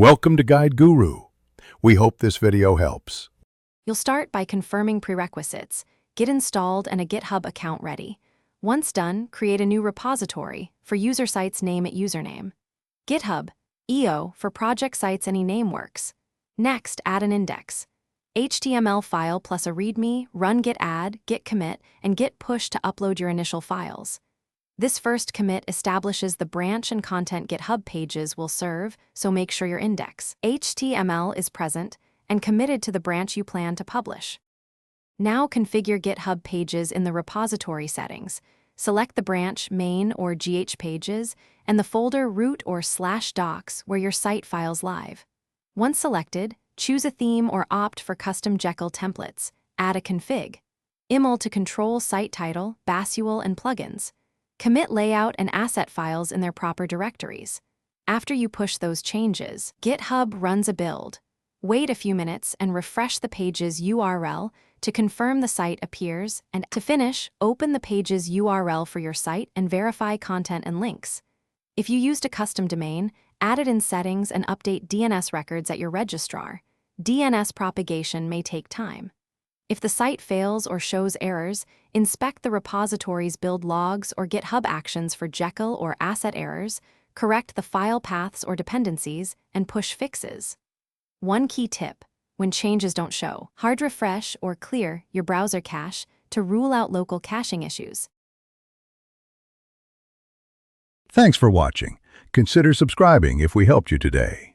Welcome to Guide Guru. We hope this video helps. You'll start by confirming prerequisites, get installed and a GitHub account ready. Once done, create a new repository for user sites name at username. GitHub, EO for project sites any name works. Next, add an index. HTML file plus a README, run git add, git commit, and git push to upload your initial files. This first commit establishes the branch and content GitHub pages will serve, so make sure your index HTML is present and committed to the branch you plan to publish. Now configure GitHub pages in the repository settings. Select the branch main or GH pages and the folder root or /docs where your site files live. Once selected, choose a theme or opt for custom Jekyll templates. Add a config. IML to control site title, Basual, and plugins. Commit layout and asset files in their proper directories. After you push those changes, GitHub runs a build. Wait a few minutes and refresh the page's URL to confirm the site appears, and to finish, open the page's URL for your site and verify content and links. If you used a custom domain, add it in settings and update DNS records at your registrar. DNS propagation may take time. If the site fails or shows errors, inspect the repository's build logs or GitHub actions for Jekyll or asset errors, correct the file paths or dependencies, and push fixes. One key tip: when changes don't show, hard refresh or clear your browser cache to rule out local caching issues. Thanks for watching. Consider subscribing if we helped you today.